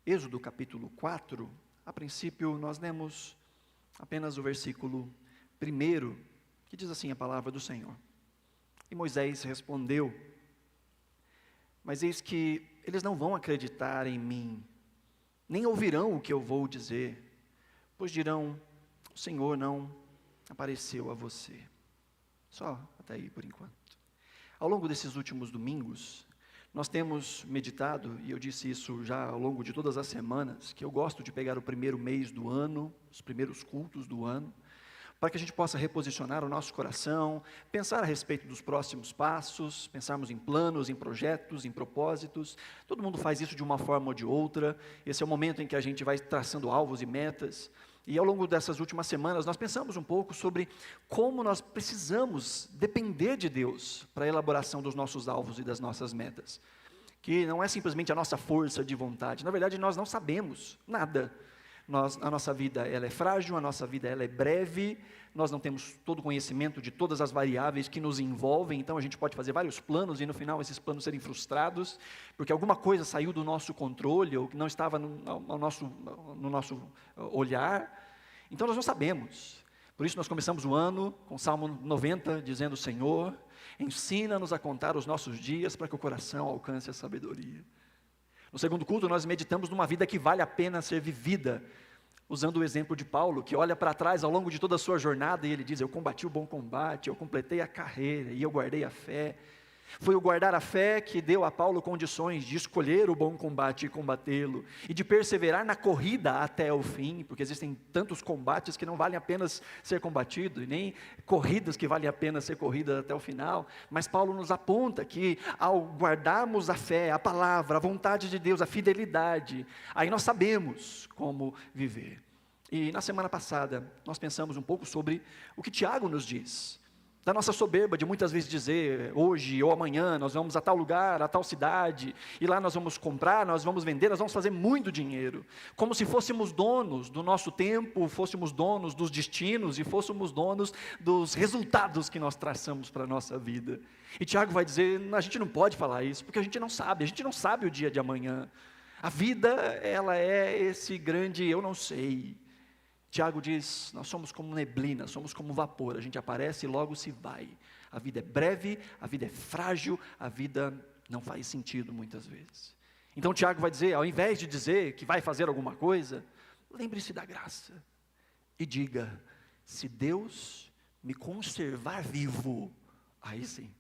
Êxodo capítulo 4, a princípio nós lemos apenas o versículo 1, que diz assim a palavra do Senhor. E Moisés respondeu: mas eis que eles não vão acreditar em mim, nem ouvirão o que eu vou dizer, pois dirão: o Senhor não apareceu a você. Só até aí por enquanto. Ao longo desses últimos domingos, nós temos meditado, e eu disse isso já ao longo de todas as semanas, que eu gosto de pegar o primeiro mês do ano, os primeiros cultos do ano, para que a gente possa reposicionar o nosso coração, pensar a respeito dos próximos passos, pensarmos em planos, em projetos, em propósitos. Todo mundo faz isso de uma forma ou de outra. Esse é o momento em que a gente vai traçando alvos e metas. E ao longo dessas últimas semanas, nós pensamos um pouco sobre como nós precisamos depender de Deus para a elaboração dos nossos alvos e das nossas metas. Que não é simplesmente a nossa força de vontade. Na verdade, nós não sabemos nada. A nossa vida ela é frágil, a nossa vida ela é breve, nós não temos todo o conhecimento de todas as variáveis que nos envolvem, então a gente pode fazer vários planos e no final esses planos serem frustrados, porque alguma coisa saiu do nosso controle ou que não estava no nosso olhar, então nós não sabemos. Por isso nós começamos o ano com o Salmo 90, dizendo: Senhor, ensina-nos a contar os nossos dias para que o coração alcance a sabedoria. No segundo culto, nós meditamos numa vida que vale a pena ser vivida, usando o exemplo de Paulo, que olha para trás ao longo de toda a sua jornada e ele diz: eu combati o bom combate, eu completei a carreira e eu guardei a fé. Foi o guardar a fé que deu a Paulo condições de escolher o bom combate e combatê-lo, e de perseverar na corrida até o fim, porque existem tantos combates que não valem a pena ser combatidos, e nem corridas que valem a pena ser corridas até o final. Mas Paulo nos aponta que ao guardarmos a fé, a palavra, a vontade de Deus, a fidelidade, aí nós sabemos como viver. E na semana passada, nós pensamos um pouco sobre o que Tiago nos diz, da nossa soberba de muitas vezes dizer: hoje ou amanhã nós vamos a tal lugar, a tal cidade, e lá nós vamos comprar, nós vamos vender, nós vamos fazer muito dinheiro, como se fôssemos donos do nosso tempo, fôssemos donos dos destinos e fôssemos donos dos resultados que nós traçamos para a nossa vida. E Tiago vai dizer: a gente não pode falar isso, porque a gente não sabe o dia de amanhã. A vida, ela é esse grande eu não sei. Tiago diz: nós somos como neblina, somos como vapor, a gente aparece e logo se vai. A vida é breve, a vida é frágil, a vida não faz sentido muitas vezes. Então Tiago vai dizer, ao invés de dizer que vai fazer alguma coisa, lembre-se da graça e diga: se Deus me conservar vivo, aí sim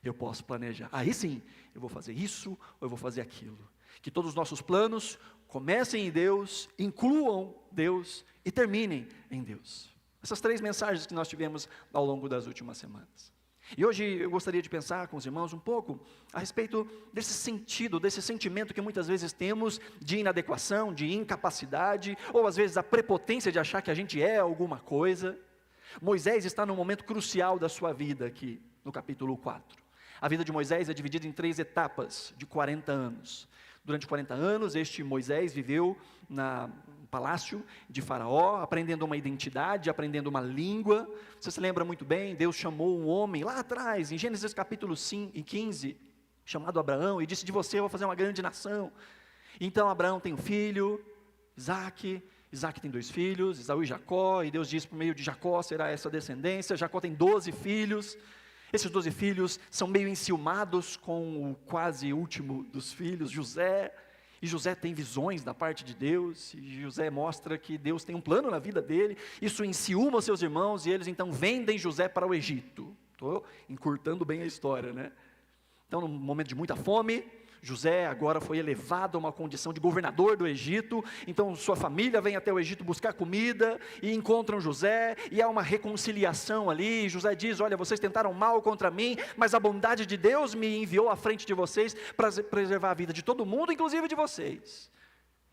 eu posso planejar, aí sim eu vou fazer isso ou eu vou fazer aquilo. Que todos os nossos planos comecem em Deus, incluam Deus e terminem em Deus. Essas 3 mensagens que nós tivemos ao longo das últimas semanas. E hoje eu gostaria de pensar com os irmãos um pouco a respeito desse sentido, desse sentimento que muitas vezes temos de inadequação, de incapacidade, ou às vezes a prepotência de achar que a gente é alguma coisa. Moisés está num momento crucial da sua vida aqui, no capítulo 4. A vida de Moisés é dividida em 3 etapas de 40 anos. Durante 40 anos, este Moisés viveu no palácio de Faraó, aprendendo uma identidade, aprendendo uma língua. Você se lembra muito bem, Deus chamou um homem lá atrás, em Gênesis capítulo 15, chamado Abraão, e disse: de você eu vou fazer uma grande nação. Então Abraão tem um filho, Isaac tem 2 filhos, Esaú e Jacó, e Deus diz: por meio de Jacó será essa descendência. Jacó tem 12 filhos, esses 12 filhos são meio enciumados com o quase último dos filhos, José, e José tem visões da parte de Deus, e José mostra que Deus tem um plano na vida dele, isso enciuma os seus irmãos, e eles então vendem José para o Egito. Estou encurtando bem a história, né? Então, num momento de muita fome, José agora foi elevado a uma condição de governador do Egito, então sua família vem até o Egito buscar comida, e encontram José, e há uma reconciliação ali. José diz: olha, vocês tentaram mal contra mim, mas a bondade de Deus me enviou à frente de vocês para preservar a vida de todo mundo, inclusive de vocês.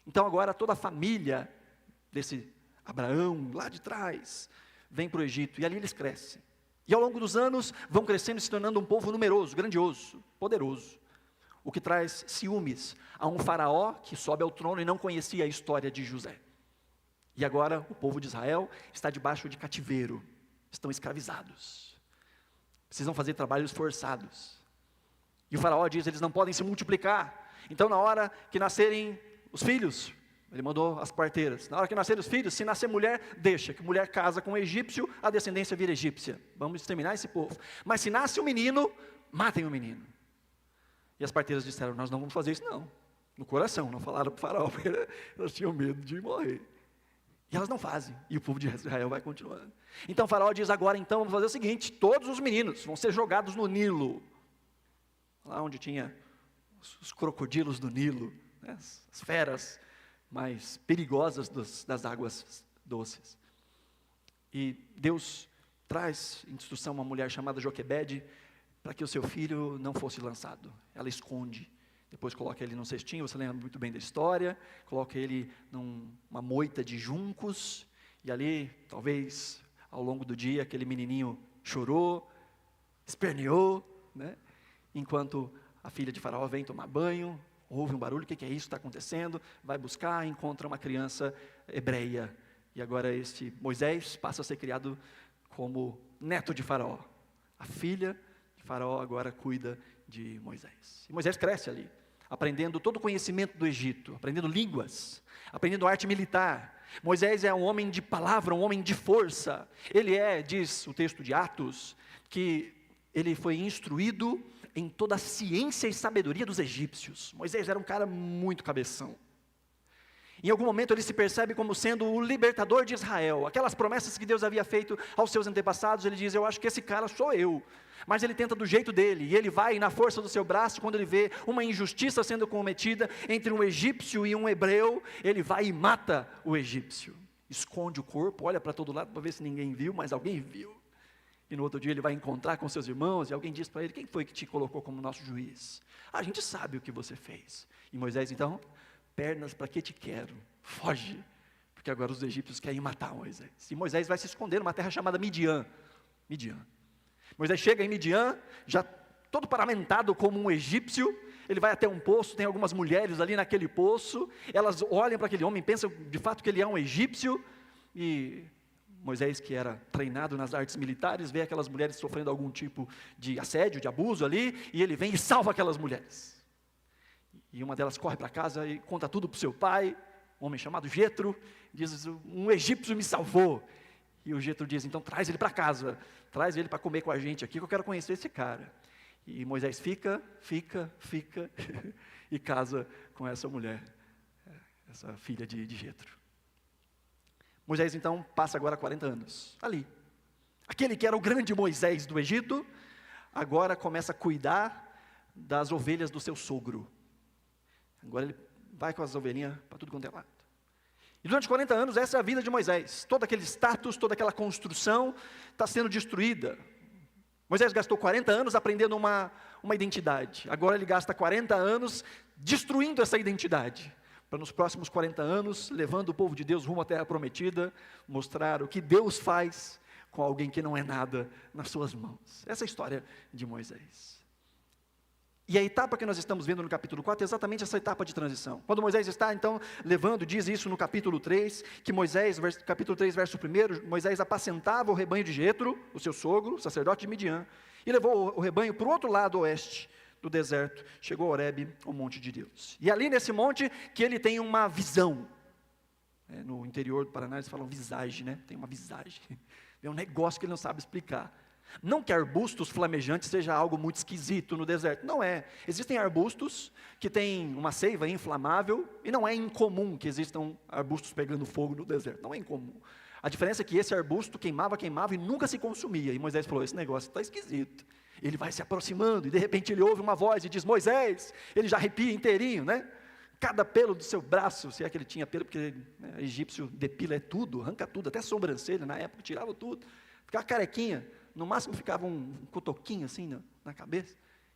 Então agora toda a família desse Abraão, lá de trás, vem para o Egito, e ali eles crescem, e ao longo dos anos vão crescendo e se tornando um povo numeroso, grandioso, poderoso. O que traz ciúmes a um faraó que sobe ao trono e não conhecia a história de José. E agora o povo de Israel está debaixo de cativeiro, estão escravizados, precisam fazer trabalhos forçados. E o faraó diz: eles não podem se multiplicar. Então na hora que nascerem os filhos, ele mandou as parteiras. Na hora que nascerem os filhos, se nascer mulher, deixa, que mulher casa com um egípcio, a descendência vira egípcia. Vamos exterminar esse povo. Mas se nasce um menino, matem o menino. E as parteiras disseram, nós não vamos fazer isso não. No coração, não falaram para o faraó, porque elas tinham medo de morrer. E elas não fazem, e o povo de Israel vai continuando. Então o faraó diz, agora então vamos fazer o seguinte, todos os meninos vão ser jogados no Nilo. Lá onde tinha os crocodilos do Nilo, né, as feras mais perigosas das águas doces. E Deus traz instrução a uma mulher chamada Joquebede, para que o seu filho não fosse lançado. Ela esconde, depois coloca ele num cestinho, você lembra muito bem da história, coloca ele numa moita de juncos, e ali, talvez, ao longo do dia, aquele menininho chorou, esperneou, né? Enquanto a filha de Faraó vem tomar banho, ouve um barulho, o que é isso que está acontecendo? Vai buscar, encontra uma criança hebreia, e agora este Moisés passa a ser criado como neto de Faraó. A filha de Faraó agora cuida de Moisés. E Moisés cresce ali, aprendendo todo o conhecimento do Egito, aprendendo línguas, aprendendo arte militar. Moisés é um homem de palavra, um homem de força. Ele diz o texto de Atos, que ele foi instruído em toda a ciência e sabedoria dos egípcios. Moisés era um cara muito cabeção. Em algum momento ele se percebe como sendo o libertador de Israel. Aquelas promessas que Deus havia feito aos seus antepassados, ele diz, eu acho que esse cara sou eu. Mas ele tenta do jeito dele, e ele vai na força do seu braço, quando ele vê uma injustiça sendo cometida entre um egípcio e um hebreu, ele vai e mata o egípcio. Esconde o corpo, olha para todo lado para ver se ninguém viu, mas alguém viu. E no outro dia ele vai encontrar com seus irmãos, e alguém diz para ele, quem foi que te colocou como nosso juiz? A gente sabe o que você fez. E Moisés então, pernas para que te quero, foge, porque agora os egípcios querem matar Moisés. E Moisés vai se esconder numa terra chamada Midian. Moisés chega em Midian, já todo paramentado como um egípcio, ele vai até um poço, tem algumas mulheres ali naquele poço, elas olham para aquele homem, pensam de fato que ele é um egípcio, e Moisés, que era treinado nas artes militares, vê aquelas mulheres sofrendo algum tipo de assédio, de abuso ali, e ele vem e salva aquelas mulheres. E uma delas corre para casa e conta tudo para o seu pai, um homem chamado Jetro, diz, um egípcio me salvou. E o Jetro diz, então traz ele para casa, traz ele para comer com a gente aqui, que eu quero conhecer esse cara. E Moisés fica, e casa com essa mulher, essa filha de Jetro. Moisés então passa agora 40 anos, ali. Aquele que era o grande Moisés do Egito, agora começa a cuidar das ovelhas do seu sogro. Agora ele vai com as ovelhinhas para tudo quanto é lado. E durante 40 anos, essa é a vida de Moisés. Todo aquele status, toda aquela construção está sendo destruída. Moisés gastou 40 anos aprendendo uma identidade. Agora ele gasta 40 anos destruindo essa identidade. Para nos próximos 40 anos, levando o povo de Deus rumo à terra prometida, mostrar o que Deus faz com alguém que não é nada nas suas mãos. Essa é a história de Moisés. E a etapa que nós estamos vendo no capítulo 4 é exatamente essa etapa de transição. Quando Moisés está, então, levando, diz isso no capítulo 3, que Moisés, capítulo 3, verso 1, Moisés apacentava o rebanho de Jetro, o seu sogro, sacerdote de Midian, e levou o rebanho para o outro lado oeste do deserto, chegou a Horebe, o monte de Deus. E ali nesse monte que ele tem uma visão. No interior do Paraná eles falam visagem, né? Tem uma visagem. É um negócio que ele não sabe explicar. Não que arbustos flamejantes seja algo muito esquisito no deserto, não é. Existem arbustos que têm uma seiva inflamável, e não é incomum que existam arbustos pegando fogo no deserto, não é incomum. A diferença é que esse arbusto queimava e nunca se consumia, e Moisés falou, esse negócio está esquisito. Ele vai se aproximando, e de repente ele ouve uma voz e diz, Moisés, ele já arrepia inteirinho, né? Cada pelo do seu braço, se é que ele tinha pelo, porque egípcio depila tudo, arranca tudo, até sobrancelha, na época tirava tudo, ficava carequinha, no máximo ficava um cotoquinho assim na cabeça.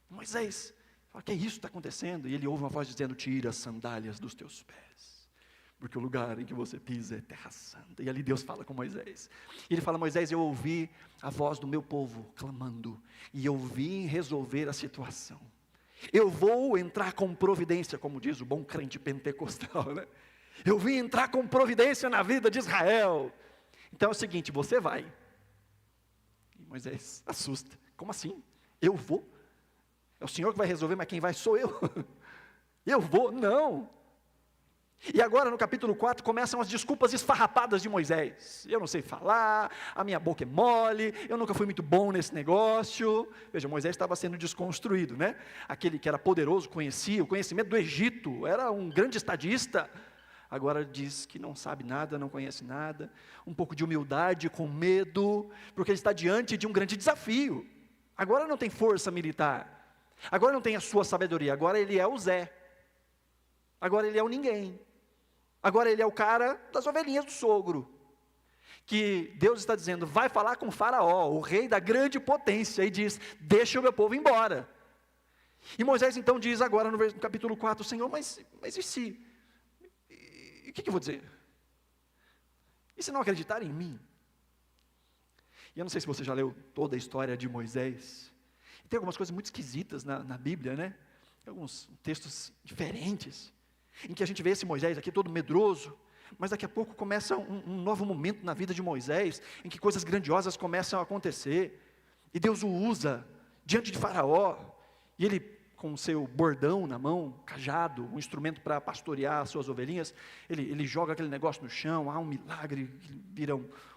Moisés fala, que é isso que está acontecendo? E ele ouve uma voz dizendo, tira as sandálias dos teus pés, porque o lugar em que você pisa é terra santa. E ali Deus fala com Moisés. E ele fala, Moisés, eu ouvi a voz do meu povo clamando, e eu vim resolver a situação. Eu vou entrar com providência, como diz o bom crente pentecostal, né? Eu vim entrar com providência na vida de Israel. Então é o seguinte, você vai. Moisés assusta, como assim? Eu vou? É o Senhor que vai resolver, mas quem vai sou eu. Eu vou? Não. E agora no capítulo 4 começam as desculpas esfarrapadas de Moisés. Eu não sei falar, a minha boca é mole, eu nunca fui muito bom nesse negócio. Veja, Moisés estava sendo desconstruído, né? Aquele que era poderoso, conhecia o conhecimento do Egito, era um grande estadista. Agora diz que não sabe nada, não conhece nada. Um pouco de humildade, com medo, porque ele está diante de um grande desafio. Agora não tem força militar, agora não tem a sua sabedoria, agora ele é o Zé. Agora ele é o ninguém. Agora ele é o cara das ovelhinhas do sogro, que Deus está dizendo, vai falar com Faraó, o rei da grande potência, e diz, deixa o meu povo embora. E Moisés então diz agora no capítulo 4, Senhor, mas e se? O que eu vou dizer? E se não acreditarem em mim? E eu não sei se você já leu toda a história de Moisés. Tem algumas coisas muito esquisitas na Bíblia, né? Alguns textos diferentes, em que a gente vê esse Moisés aqui todo medroso, mas daqui a pouco começa um novo momento na vida de Moisés, em que coisas grandiosas começam a acontecer, e Deus o usa diante de Faraó, e ele com o seu bordão na mão, cajado, um instrumento para pastorear as suas ovelhinhas, ele joga aquele negócio no chão, há um milagre, vira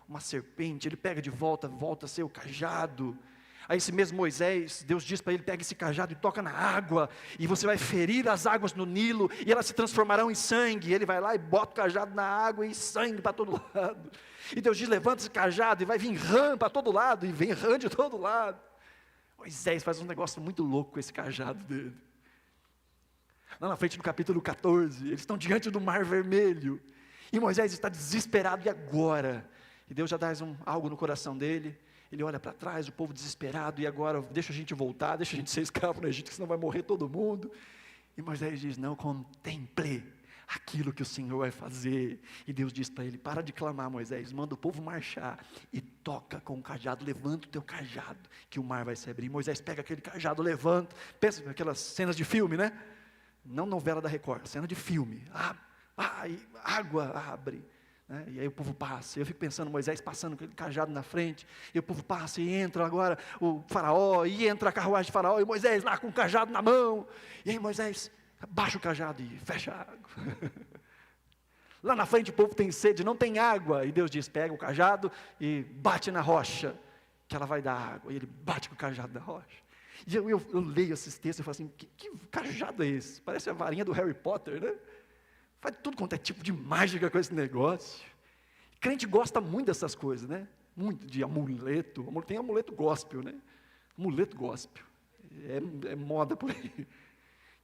uma serpente, ele pega de volta a ser o cajado. Aí esse mesmo Moisés, Deus diz para ele, pega esse cajado e toca na água, e você vai ferir as águas no Nilo, e elas se transformarão em sangue. E ele vai lá e bota o cajado na água, e sangue para todo lado. E Deus diz, levanta esse cajado, e vai vir rã para todo lado, e vem rã de todo lado. Moisés faz um negócio muito louco com esse cajado dele. Lá na frente no capítulo 14, eles estão diante do Mar Vermelho, e Moisés está desesperado, e agora? E Deus já dá algo no coração dele. Ele olha para trás, o povo desesperado, e agora deixa a gente voltar, deixa a gente ser escravo no Egito, senão vai morrer todo mundo. E Moisés diz, não, contemple aquilo que o Senhor vai fazer. E Deus diz para ele, para de clamar, Moisés, manda o povo marchar, e toca com o cajado, levanta o teu cajado, que o mar vai se abrir. Moisés pega aquele cajado, levanta, pensa naquelas cenas de filme, né? Não novela da Record, cena de filme, água abre. E aí o povo passa, eu fico pensando, Moisés passando com aquele cajado na frente, e o povo passa, e entra agora o faraó, e entra a carruagem de faraó, e Moisés lá com o cajado na mão, e aí Moisés baixa o cajado e fecha a água. Lá na frente o povo tem sede, não tem água, e Deus diz, pega o cajado e bate na rocha, que ela vai dar água, e ele bate com o cajado na rocha. E eu leio esses textos e falo assim, que cajado é esse? Parece a varinha do Harry Potter, né? Faz tudo quanto é tipo de mágica com esse negócio. Crente gosta muito dessas coisas, né? Muito de amuleto. Tem amuleto gospel, né? Amuleto gospel. É moda por aí.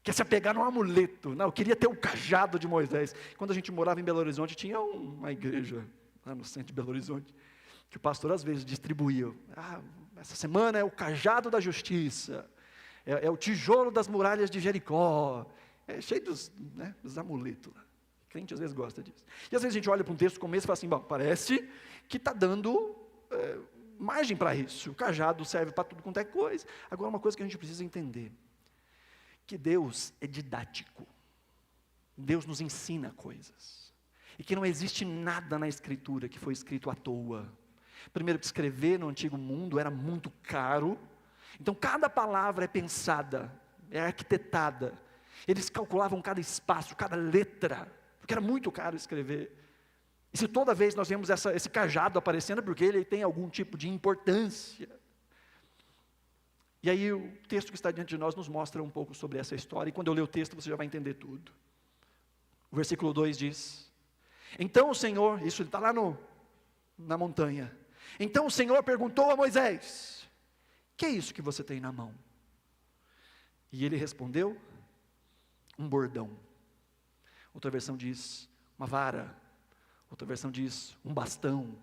Quer se apegar num amuleto. Não, eu queria ter o cajado de Moisés. Quando a gente morava em Belo Horizonte, tinha uma igreja lá no centro de Belo Horizonte, que o pastor às vezes distribuía. Essa semana é o cajado da justiça. É o tijolo das muralhas de Jericó. É cheio dos amuletos lá. Crente às vezes gosta disso. E às vezes a gente olha para um texto como esse e fala assim, bom, parece que está dando margem para isso. O cajado serve para tudo quanto é coisa. Agora uma coisa que a gente precisa entender, que Deus é didático. Deus nos ensina coisas. E que não existe nada na Escritura que foi escrito à toa. Primeiro que escrever no antigo mundo era muito caro. Então cada palavra é pensada, é arquitetada. Eles calculavam cada espaço, cada letra, porque era muito caro escrever. E se toda vez nós vemos esse cajado aparecendo, é porque ele tem algum tipo de importância. E aí o texto que está diante de nós nos mostra um pouco sobre essa história, e quando eu ler o texto você já vai entender tudo. O versículo 2 diz, então o Senhor, isso ele está lá na montanha, então o Senhor perguntou a Moisés, que é isso que você tem na mão? E ele respondeu, um bordão. Outra versão diz, uma vara. Outra versão diz, um bastão.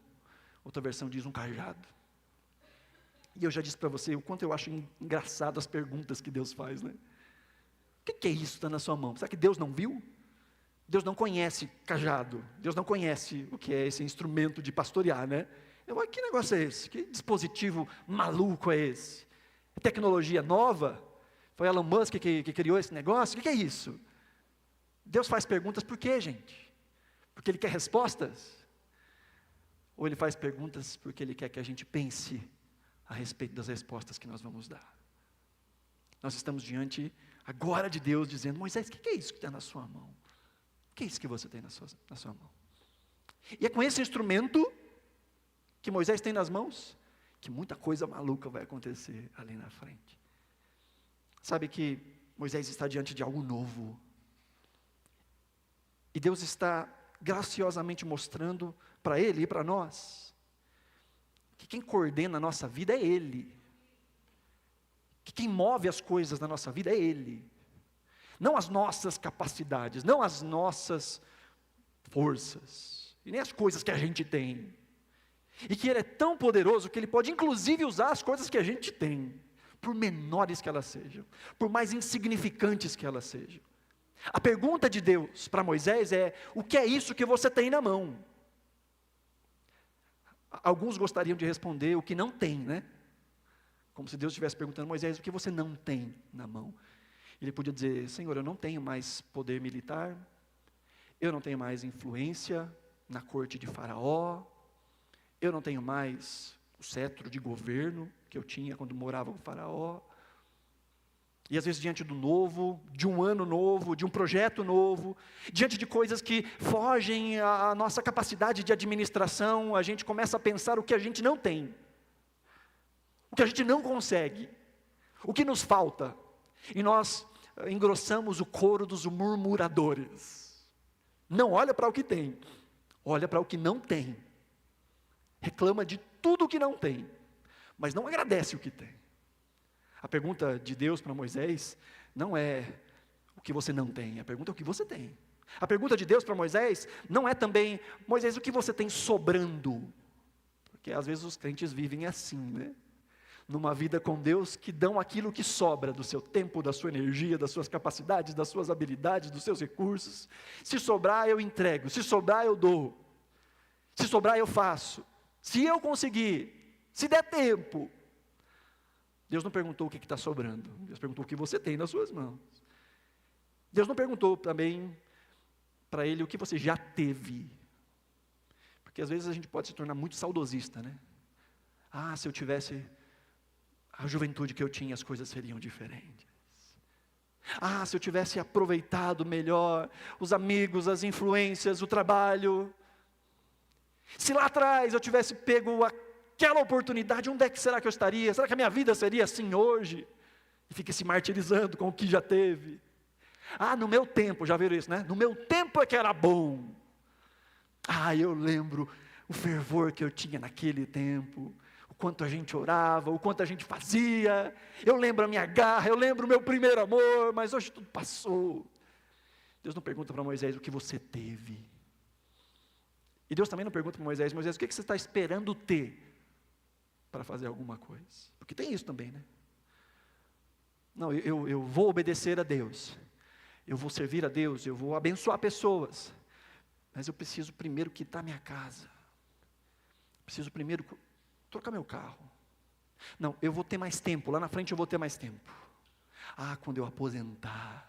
Outra versão diz, um cajado. E eu já disse para você o quanto eu acho engraçado as perguntas que Deus faz, né? O que é isso que está na sua mão? Será que Deus não viu? Deus não conhece cajado. Deus não conhece o que é esse instrumento de pastorear, né? Que negócio é esse? Que dispositivo maluco é esse? É tecnologia nova? Foi Elon Musk que criou esse negócio? O que é isso? Deus faz perguntas por quê, gente? Porque Ele quer respostas? Ou Ele faz perguntas porque Ele quer que a gente pense a respeito das respostas que nós vamos dar? Nós estamos diante agora de Deus dizendo, Moisés, o que é isso que está na sua mão? O que é isso que você tem na sua mão? E é com esse instrumento que Moisés tem nas mãos que muita coisa maluca vai acontecer ali na frente. Sabe que Moisés está diante de algo novo. E Deus está graciosamente mostrando para ele e para nós que quem coordena a nossa vida é Ele. Que quem move as coisas na nossa vida é Ele. Não as nossas capacidades, não as nossas forças, e nem as coisas que a gente tem. E que Ele é tão poderoso que Ele pode inclusive usar as coisas que a gente tem, por menores que elas sejam, por mais insignificantes que elas sejam. A pergunta de Deus para Moisés é: o que é isso que você tem na mão? Alguns gostariam de responder o que não tem, né? Como se Deus estivesse perguntando: Moisés, o que você não tem na mão? Ele podia dizer: Senhor, eu não tenho mais poder militar, eu não tenho mais influência na corte de Faraó, eu não tenho mais o cetro de governo que eu tinha quando morava com Faraó. E às vezes diante do novo, de um ano novo, de um projeto novo, diante de coisas que fogem à nossa capacidade de administração, a gente começa a pensar o que a gente não tem, o que a gente não consegue, o que nos falta, e nós engrossamos o coro dos murmuradores. Não olha para o que tem, olha para o que não tem, reclama de tudo o que não tem, mas não agradece o que tem. A pergunta de Deus para Moisés não é o que você não tem, a pergunta é o que você tem. A pergunta de Deus para Moisés não é também: Moisés, o que você tem sobrando? Porque às vezes os crentes vivem assim, né? Numa vida com Deus, que dão aquilo que sobra do seu tempo, da sua energia, das suas capacidades, das suas habilidades, dos seus recursos. Se sobrar, eu entrego, se sobrar, eu dou, se sobrar, eu faço, se eu conseguir, se der tempo. Deus não perguntou o que está sobrando, Deus perguntou o que você tem nas suas mãos. Deus não perguntou também para ele o que você já teve, porque às vezes a gente pode se tornar muito saudosista, né? Ah, se eu tivesse a juventude que eu tinha, as coisas seriam diferentes. Ah, se eu tivesse aproveitado melhor os amigos, as influências, o trabalho. Se lá atrás eu tivesse pego aquela oportunidade, onde é que será que eu estaria? Será que a minha vida seria assim hoje? E fica se martirizando com o que já teve. Ah, no meu tempo, já viram isso, né? No meu tempo é que era bom. Ah, eu lembro o fervor que eu tinha naquele tempo, o quanto a gente orava, o quanto a gente fazia. Eu lembro a minha garra, eu lembro o meu primeiro amor, mas hoje tudo passou. Deus não pergunta para Moisés o que você teve. E Deus também não pergunta para Moisés: Moisés, o que você está esperando ter para fazer alguma coisa? Porque tem isso também, né? Não, eu vou obedecer a Deus, eu vou servir a Deus, eu vou abençoar pessoas, mas eu preciso primeiro quitar minha casa, preciso primeiro trocar meu carro. Não, eu vou ter mais tempo, lá na frente eu vou ter mais tempo. Ah, quando eu aposentar,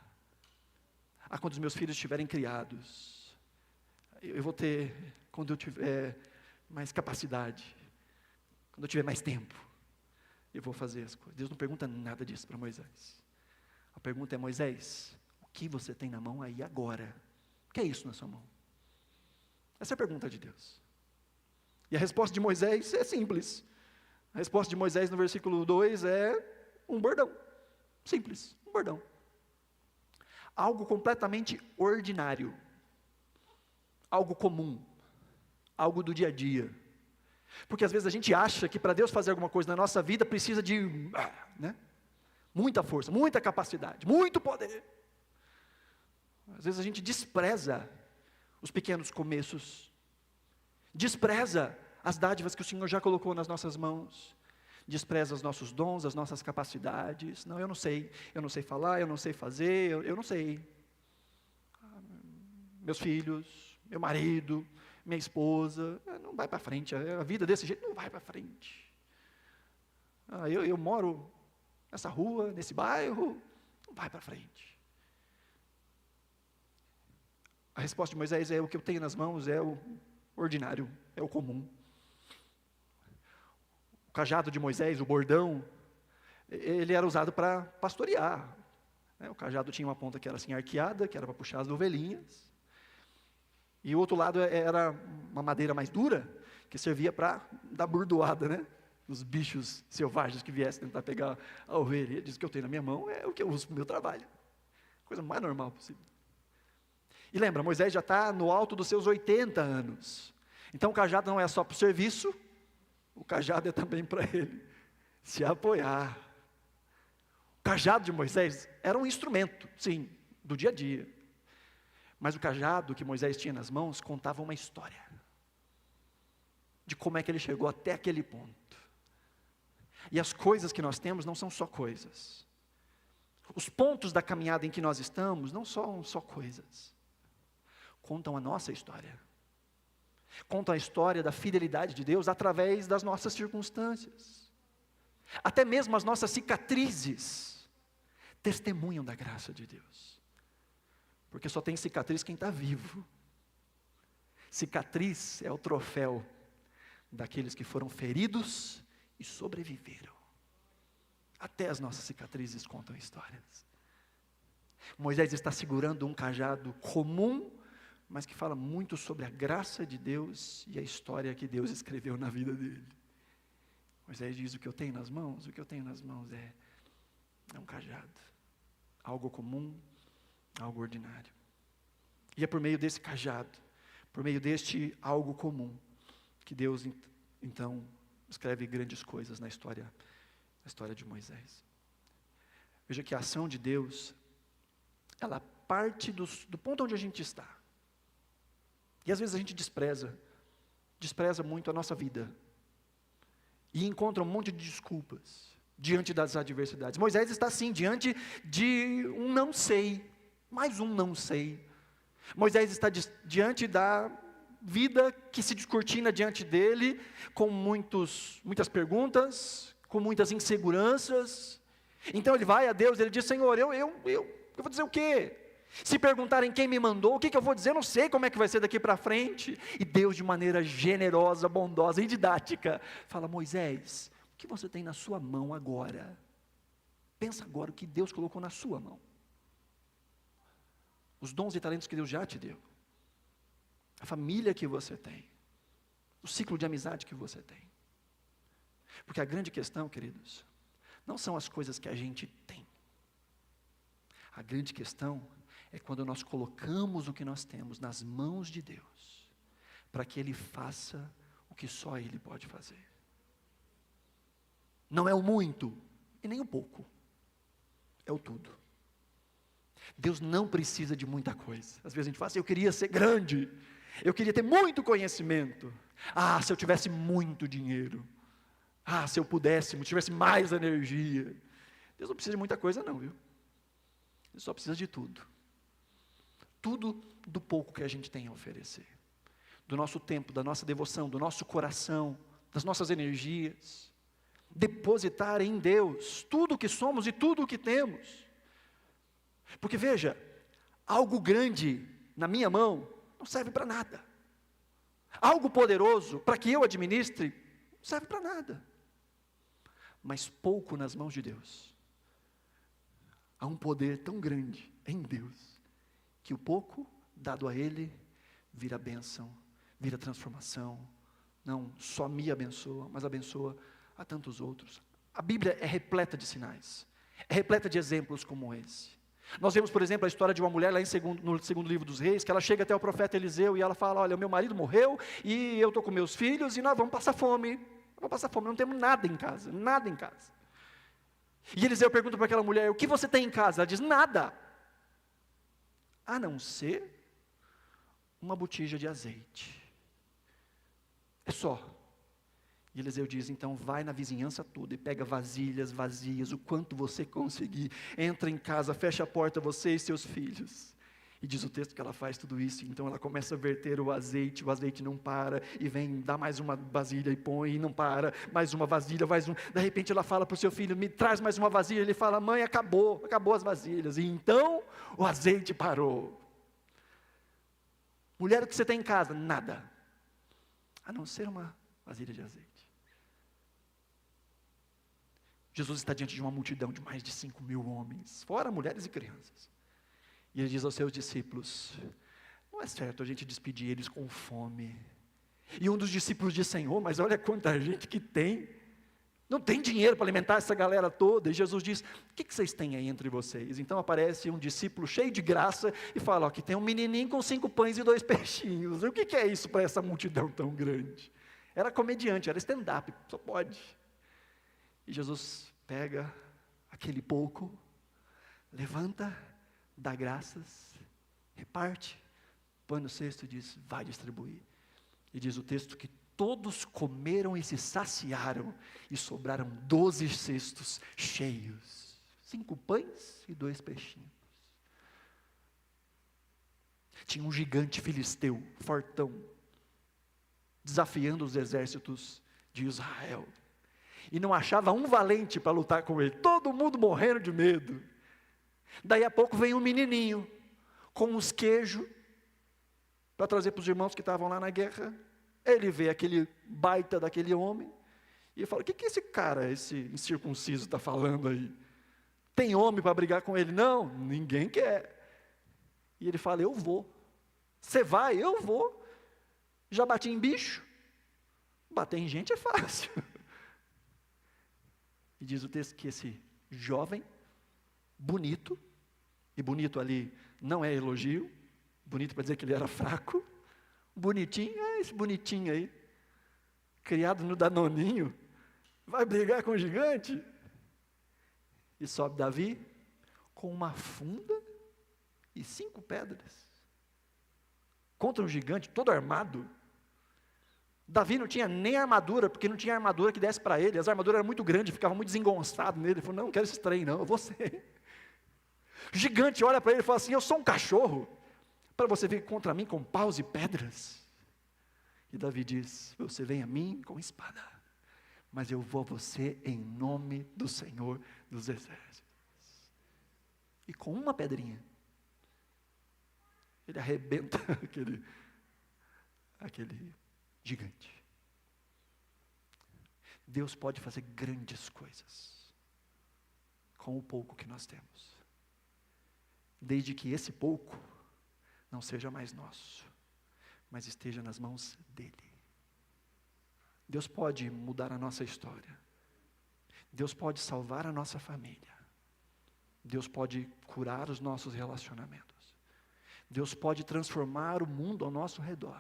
quando os meus filhos estiverem criados, eu vou ter, quando eu tiver mais capacidade, quando eu tiver mais tempo, eu vou fazer as coisas. Deus não pergunta nada disso para Moisés. A pergunta é: Moisés, o que você tem na mão aí agora? O que é isso na sua mão? Essa é a pergunta de Deus. E a resposta de Moisés é simples. A resposta de Moisés no versículo 2 é um bordão. Simples, um bordão. Algo completamente ordinário. Algo comum. Algo do dia a dia. Porque às vezes a gente acha que para Deus fazer alguma coisa na nossa vida precisa de muita força, muita capacidade, muito poder. Às vezes a gente despreza os pequenos começos, despreza as dádivas que o Senhor já colocou nas nossas mãos, despreza os nossos dons, as nossas capacidades. Não, eu não sei falar, eu não sei fazer, eu não sei. Meus filhos, meu marido, minha esposa, não vai para frente, a vida desse jeito não vai para frente. Eu moro nessa rua, nesse bairro, não vai para frente. A resposta de Moisés é: o que eu tenho nas mãos é o ordinário, é o comum. O cajado de Moisés, o bordão, ele era usado para pastorear. O cajado tinha uma ponta que era assim arqueada, que era para puxar as ovelhinhas. E o outro lado era uma madeira mais dura, que servia para dar burdoada, né? Os bichos selvagens que viessem tentar pegar a ovelha. Ele diz que eu tenho na minha mão é o que eu uso para o meu trabalho. Coisa mais normal possível. E lembra, Moisés já está no alto dos seus 80 anos. Então o cajado não é só para o serviço, o cajado é também para ele se apoiar. O cajado de Moisés era um instrumento, sim, do dia a dia. Mas o cajado que Moisés tinha nas mãos contava uma história. De como é que ele chegou até aquele ponto. E as coisas que nós temos não são só coisas. Os pontos da caminhada em que nós estamos não são só coisas. Contam a nossa história. Contam a história da fidelidade de Deus através das nossas circunstâncias. Até mesmo as nossas cicatrizes testemunham da graça de Deus. Porque só tem cicatriz quem está vivo. Cicatriz é o troféu daqueles que foram feridos e sobreviveram. Até as nossas cicatrizes contam histórias. Moisés está segurando um cajado comum, mas que fala muito sobre a graça de Deus e a história que Deus escreveu na vida dele. Moisés diz: o que eu tenho nas mãos? O que eu tenho nas mãos é um cajado. Algo comum, algo ordinário. E é por meio desse cajado, por meio deste algo comum, que Deus então escreve grandes coisas na história de Moisés. Veja que a ação de Deus, ela parte do ponto onde a gente está. E às vezes a gente despreza muito a nossa vida. E encontra um monte de desculpas diante das adversidades. Moisés está assim, diante de um não sei, mais um não sei. Moisés está diante da vida que se descortina diante dele, com muitas perguntas, com muitas inseguranças. Então ele vai a Deus, ele diz: Senhor, eu vou dizer o quê? Se perguntarem quem me mandou, o que eu vou dizer? Eu não sei como é que vai ser daqui para frente. E Deus, de maneira generosa, bondosa e didática, fala: Moisés, o que você tem na sua mão agora? Pensa agora o que Deus colocou na sua mão. Os dons e talentos que Deus já te deu. A família que você tem. O ciclo de amizade que você tem. Porque a grande questão, queridos, não são as coisas que a gente tem. A grande questão é quando nós colocamos o que nós temos nas mãos de Deus, para que Ele faça o que só Ele pode fazer. Não é o muito, e nem o pouco, é o tudo. Deus não precisa de muita coisa. Às vezes a gente fala assim: eu queria ser grande, eu queria ter muito conhecimento, se eu tivesse muito dinheiro, se eu pudesse, tivesse mais energia. Deus não precisa de muita coisa não, viu? Ele só precisa de tudo. Tudo do pouco que a gente tem a oferecer. Do nosso tempo, da nossa devoção, do nosso coração, das nossas energias. Depositar em Deus tudo o que somos e tudo o que temos. Porque veja, algo grande na minha mão não serve para nada. Algo poderoso para que eu administre não serve para nada. Mas pouco nas mãos de Deus. Há um poder tão grande em Deus, que o pouco dado a Ele vira bênção, vira transformação. Não só me abençoa, mas abençoa a tantos outros. A Bíblia é repleta de sinais, é repleta de exemplos como esse. Nós vemos, por exemplo, a história de uma mulher lá no segundo livro dos Reis, que ela chega até o profeta Eliseu e ela fala: olha, o meu marido morreu e eu estou com meus filhos e nós vamos passar fome. Não temos nada em casa, nada em casa. E Eliseu pergunta para aquela mulher: o que você tem em casa? Ela diz: nada, a não ser uma botija de azeite. É só. E Eliseu diz: então vai na vizinhança toda e pega vasilhas vazias, o quanto você conseguir, entra em casa, fecha a porta, você e seus filhos. E diz o texto que ela faz tudo isso, então ela começa a verter o azeite não para, e vem, dá mais uma vasilha e põe, e não para, mais uma vasilha, de repente ela fala para o seu filho: me traz mais uma vasilha, ele fala: mãe, acabou as vasilhas, e então o azeite parou. Mulher, o que você tem em casa? Nada, a não ser uma vasilha de azeite. Jesus está diante de uma multidão de mais de 5.000 homens, fora mulheres e crianças. E Ele diz aos seus discípulos: não é certo a gente despedir eles com fome. E um dos discípulos disse: Senhor, mas olha quanta gente que tem. Não tem dinheiro para alimentar essa galera toda. E Jesus diz: o que vocês têm aí entre vocês? Então aparece um discípulo cheio de graça e fala: aqui tem um menininho com 5 pães e 2 peixinhos. O que é isso para essa multidão tão grande? Era comediante, era stand-up, só pode. E Jesus pega aquele pouco, levanta, dá graças, reparte, põe no cesto e diz: vai distribuir. E diz o texto que todos comeram e se saciaram, e sobraram 12 cestos cheios, 5 pães e 2 peixinhos. Tinha um gigante filisteu, fortão, desafiando os exércitos de Israel, e não achava um valente para lutar com ele, todo mundo morrendo de medo. Daí a pouco vem um menininho, com uns queijos, para trazer para os irmãos que estavam lá na guerra. Ele vê aquele baita daquele homem, e fala: o que esse cara, esse incircunciso está falando aí? Tem homem para brigar com ele? Não, ninguém quer. E ele fala: eu vou. Você vai? Eu vou. Já bati em bicho? Bater em gente é fácil. E diz o texto que esse jovem, bonito, e bonito ali não é elogio, bonito para dizer que ele era fraco, bonitinho, esse bonitinho aí, criado no Danoninho, vai brigar com o gigante? E sobe Davi com uma funda e 5 pedras, contra um gigante todo armado. Davi não tinha nem armadura, porque não tinha armadura que desse para ele, as armaduras eram muito grandes, ficavam muito desengonçadas nele. Ele falou: não quero esse trem não, eu vou ser. O gigante olha para ele e fala assim: eu sou um cachorro, para você vir contra mim com paus e pedras? E Davi diz: você vem a mim com espada, mas eu vou a você em nome do Senhor dos Exércitos. E com uma pedrinha, ele arrebenta aquele gigante. Deus pode fazer grandes coisas com o pouco que nós temos, desde que esse pouco não seja mais nosso, mas esteja nas mãos dele. Deus pode mudar a nossa história, Deus pode salvar a nossa família, Deus pode curar os nossos relacionamentos, Deus pode transformar o mundo ao nosso redor,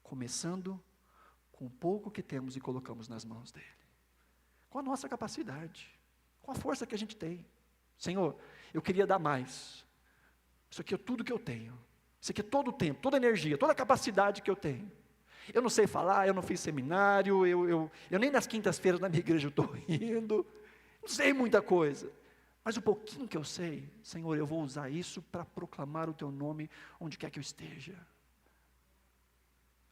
começando com o pouco que temos e colocamos nas mãos dele, com a nossa capacidade, com a força que a gente tem. Senhor, eu queria dar mais, isso aqui é tudo que eu tenho, isso aqui é todo o tempo, toda a energia, toda a capacidade que eu tenho. Eu não sei falar, eu não fiz seminário, eu nem nas quintas-feiras na minha igreja eu estou indo, não sei muita coisa, mas o pouquinho que eu sei, Senhor, eu vou usar isso para proclamar o teu nome onde quer que eu esteja.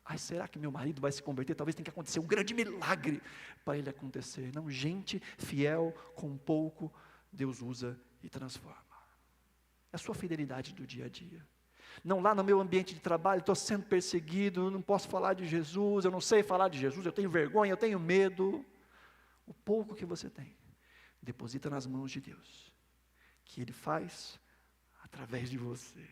Ai, será que meu marido vai se converter? Talvez tenha que acontecer um grande milagre para ele acontecer. Não, gente fiel com pouco, Deus usa e transforma. É a sua fidelidade do dia a dia. Não, lá no meu ambiente de trabalho, estou sendo perseguido, eu não posso falar de Jesus, eu não sei falar de Jesus, eu tenho vergonha, eu tenho medo. O pouco que você tem, deposita nas mãos de Deus, que Ele faz através de você.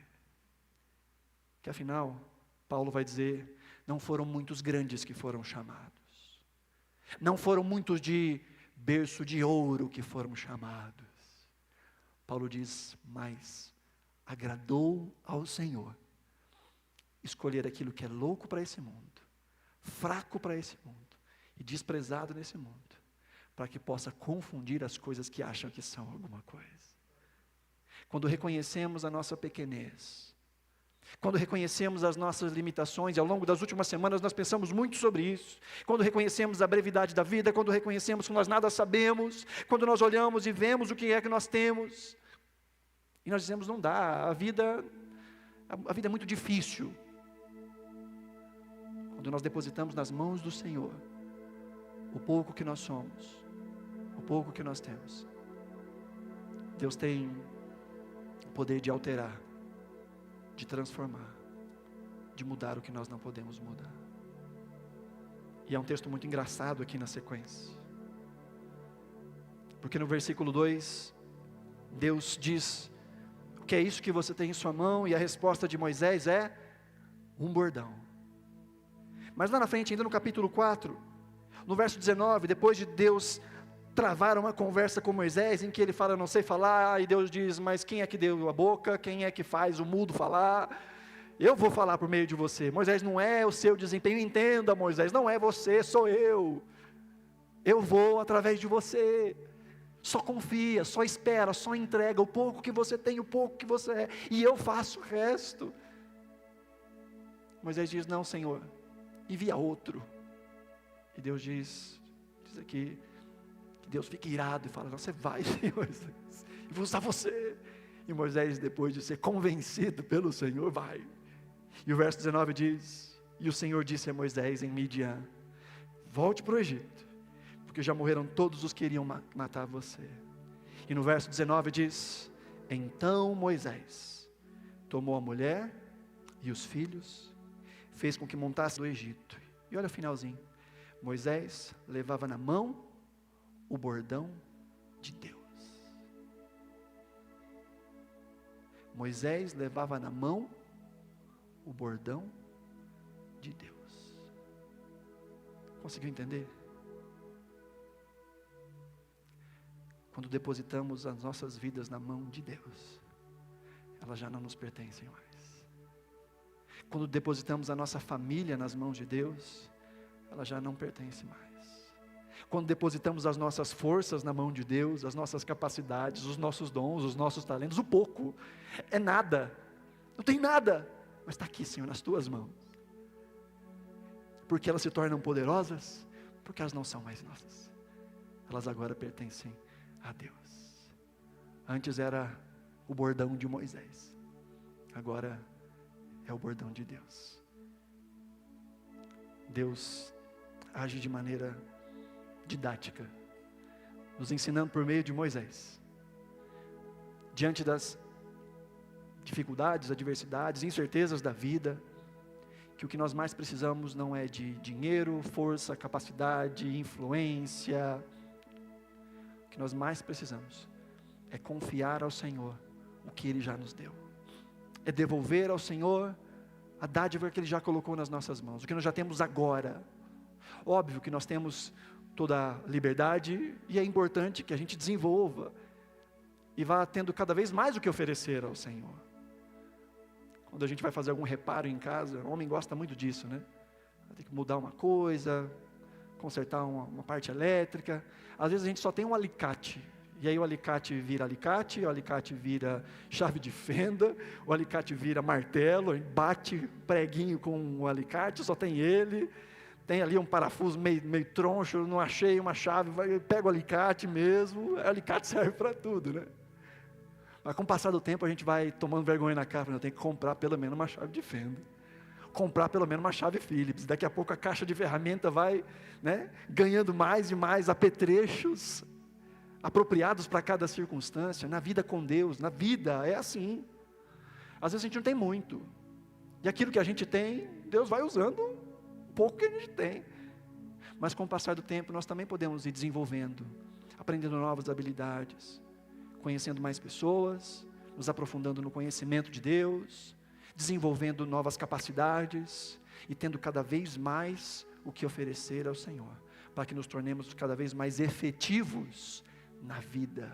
Que afinal, Paulo vai dizer, não foram muitos grandes que foram chamados, não foram muitos de berço de ouro que foram chamados. Paulo diz, mas agradou ao Senhor escolher aquilo que é louco para esse mundo, fraco para esse mundo e desprezado nesse mundo, para que possa confundir as coisas que acham que são alguma coisa. Quando reconhecemos a nossa pequenez, quando reconhecemos as nossas limitações, e ao longo das últimas semanas nós pensamos muito sobre isso, quando reconhecemos a brevidade da vida, quando reconhecemos que nós nada sabemos, quando nós olhamos e vemos o que é que nós temos, e nós dizemos, não dá, a vida é muito difícil. Quando nós depositamos nas mãos do Senhor o pouco que nós somos, o pouco que nós temos, Deus tem o poder de alterar, de transformar, de mudar o que nós não podemos mudar. E há um texto muito engraçado aqui na sequência, porque no versículo 2, Deus diz, o que é isso que você tem em sua mão? E a resposta de Moisés é um bordão. Mas lá na frente, ainda no capítulo 4, no verso 19, depois de Deus travar uma conversa com Moisés, em que ele fala, eu não sei falar, e Deus diz, mas quem é que deu a boca? Quem é que faz o mudo falar? Eu vou falar por meio de você. Moisés, não é o seu desempenho, entenda, Moisés, não é você, sou eu. Eu vou através de você. Só confia, só espera, só entrega o pouco que você tem, o pouco que você é, e eu faço o resto. Moisés diz, não, Senhor, envia outro. E Deus diz aqui, que Deus fica irado e fala, não, você vai, Senhor, eu vou usar você. E Moisés, depois de ser convencido pelo Senhor, vai. E o verso 19 diz, e o Senhor disse a Moisés em Midian, volte para o Egito, porque já morreram todos os que iriam matar você. E no verso 19 diz, então Moisés tomou a mulher e os filhos, fez com que montasse do Egito. E olha o finalzinho, Moisés levava na mão o bordão de Deus. Moisés levava na mão o bordão de Deus. Conseguiu entender? Quando depositamos as nossas vidas na mão de Deus, elas já não nos pertencem mais. Quando depositamos a nossa família nas mãos de Deus, ela já não pertence mais. Quando depositamos as nossas forças na mão de Deus, as nossas capacidades, os nossos dons, os nossos talentos, o pouco, é nada, não tem nada, mas está aqui, Senhor, nas tuas mãos. Porque elas se tornam poderosas, porque elas não são mais nossas, elas agora pertencem a Deus. Antes era o bordão de Moisés, agora é o bordão de Deus. Deus age de maneira didática, nos ensinando por meio de Moisés, diante das dificuldades, adversidades, incertezas da vida, que o que nós mais precisamos não é de dinheiro, força, capacidade, influência. O que nós mais precisamos é confiar ao Senhor o que Ele já nos deu, é devolver ao Senhor a dádiva que Ele já colocou nas nossas mãos, o que nós já temos agora. Óbvio que nós temos toda a liberdade, e é importante que a gente desenvolva, e vá tendo cada vez mais o que oferecer ao Senhor. Quando a gente vai fazer algum reparo em casa, o homem gosta muito disso, né? Vai ter que mudar uma coisa, consertar uma parte elétrica, às vezes a gente só tem um alicate, e aí o alicate vira chave de fenda, o alicate vira martelo, bate preguinho com o alicate, só tem ele, tem ali um parafuso meio troncho, não achei uma chave, pega o alicate mesmo, o alicate serve para tudo, né? Mas com o passar do tempo a gente vai tomando vergonha na cara, eu tenho que comprar pelo menos uma chave de fenda, comprar pelo menos uma chave Phillips, daqui a pouco a caixa de ferramenta vai, né, ganhando mais e mais apetrechos, apropriados para cada circunstância. Na vida com Deus, na vida é assim, às vezes a gente não tem muito, e aquilo que a gente tem, Deus vai usando o pouco que a gente tem, mas com o passar do tempo nós também podemos ir desenvolvendo, aprendendo novas habilidades, conhecendo mais pessoas, nos aprofundando no conhecimento de Deus, desenvolvendo novas capacidades, e tendo cada vez mais o que oferecer ao Senhor, para que nos tornemos cada vez mais efetivos na vida,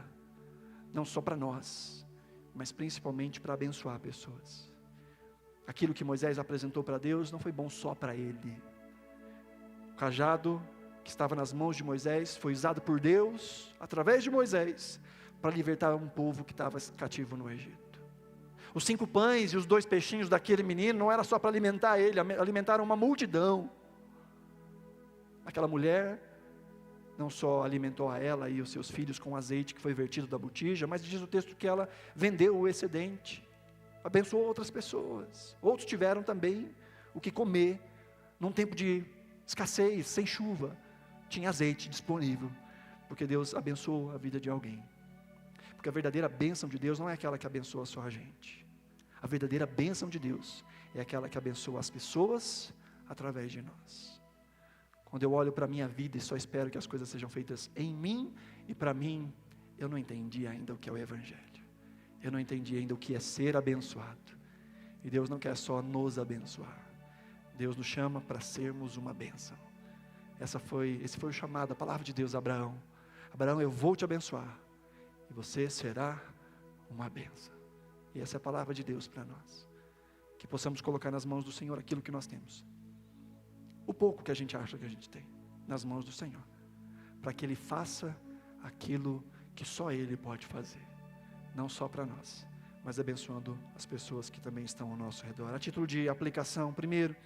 não só para nós, mas principalmente para abençoar pessoas. Aquilo que Moisés apresentou para Deus não foi bom só para ele. O cajado que estava nas mãos de Moisés foi usado por Deus, através de Moisés, para libertar um povo que estava cativo no Egito. Os 5 pães e os 2 peixinhos daquele menino não era só para alimentar ele, alimentaram uma multidão. Aquela mulher não só alimentou a ela e os seus filhos com azeite que foi vertido da botija, mas diz o texto que ela vendeu o excedente, abençoou outras pessoas. Outros tiveram também o que comer, num tempo de escassez, sem chuva, tinha azeite disponível, porque Deus abençoou a vida de alguém. Porque a verdadeira bênção de Deus não é aquela que abençoa só a gente. A verdadeira bênção de Deus é aquela que abençoa as pessoas através de nós. Quando eu olho para a minha vida e só espero que as coisas sejam feitas em mim e para mim, eu não entendi ainda o que é o Evangelho. eu não entendi ainda o que é ser abençoado. E Deus não quer só nos abençoar. Deus nos chama para sermos uma bênção. Esse foi o chamado, a palavra de Deus a Abraão. Abraão, eu vou te abençoar. E você será uma bênção. E essa é a palavra de Deus para nós. Que possamos colocar nas mãos do Senhor aquilo que nós temos. O pouco que a gente acha que a gente tem. Nas mãos do Senhor. Para que Ele faça aquilo que só Ele pode fazer. Não só para nós, mas abençoando as pessoas que também estão ao nosso redor. A título de aplicação, primeiro,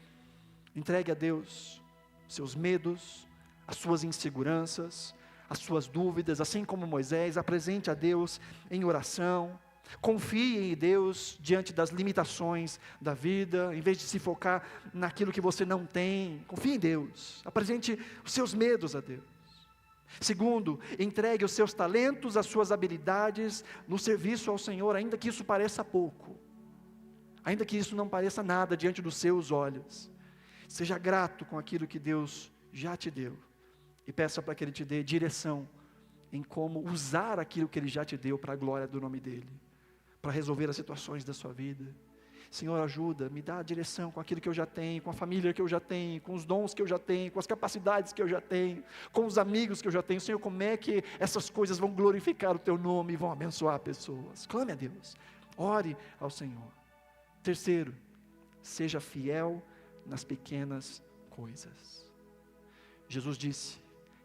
entregue a Deus seus medos, as suas inseguranças, as suas dúvidas, assim como Moisés, apresente a Deus em oração, confie em Deus diante das limitações da vida, em vez de se focar naquilo que você não tem, confie em Deus, apresente os seus medos a Deus. Segundo, entregue os seus talentos, as suas habilidades no serviço ao Senhor, ainda que isso pareça pouco, ainda que isso não pareça nada diante dos seus olhos. Seja grato com aquilo que Deus já te deu e peça para que Ele te dê direção em como usar aquilo que Ele já te deu para a glória do nome dEle, para resolver as situações da sua vida. Senhor, ajuda, me dá a direção com aquilo que eu já tenho, com a família que eu já tenho, com os dons que eu já tenho, com as capacidades que eu já tenho, com os amigos que eu já tenho. Senhor, como é que essas coisas vão glorificar o Teu nome e vão abençoar pessoas? Clame a Deus, ore ao Senhor. Terceiro, seja fiel nas pequenas coisas. Jesus disse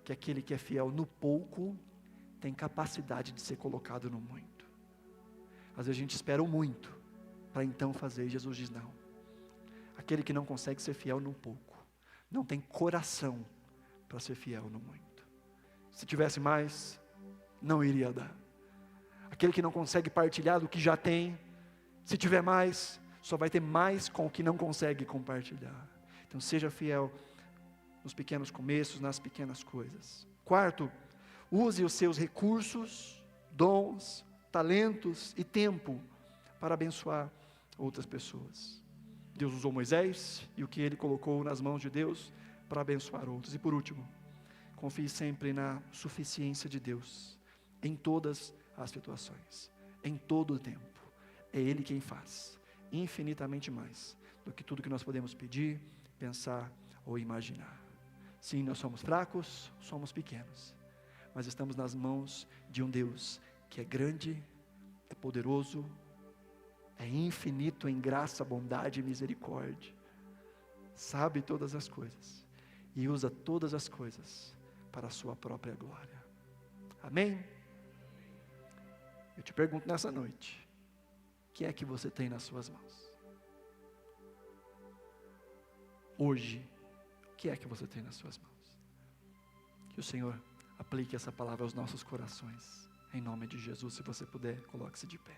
que aquele que é fiel no pouco tem capacidade de ser colocado no muito. Às vezes a gente espera o muito para então fazer, e Jesus diz não. Aquele que não consegue ser fiel no pouco, não tem coração para ser fiel no muito. Se tivesse mais, não iria dar. Aquele que não consegue partilhar do que já tem, se tiver mais, só vai ter mais com o que não consegue compartilhar. Então seja fiel nos pequenos começos, nas pequenas coisas. Quarto, use os seus recursos, dons, talentos e tempo para abençoar outras pessoas. Deus usou Moisés e o que Ele colocou nas mãos de Deus para abençoar outros. E por último, confie sempre na suficiência de Deus em todas as situações, em todo o tempo. É Ele quem faz infinitamente mais do que tudo que nós podemos pedir, pensar ou imaginar. Sim, nós somos fracos, somos pequenos, mas estamos nas mãos de um Deus que é grande, é poderoso, é infinito em graça, bondade e misericórdia, sabe todas as coisas e usa todas as coisas para a sua própria glória. Amém? Eu te pergunto nessa noite, o que é que você tem nas suas mãos? Hoje, o que é que você tem nas suas mãos? Que o Senhor aplique essa palavra aos nossos corações, em nome de Jesus. Se você puder, coloque-se de pé.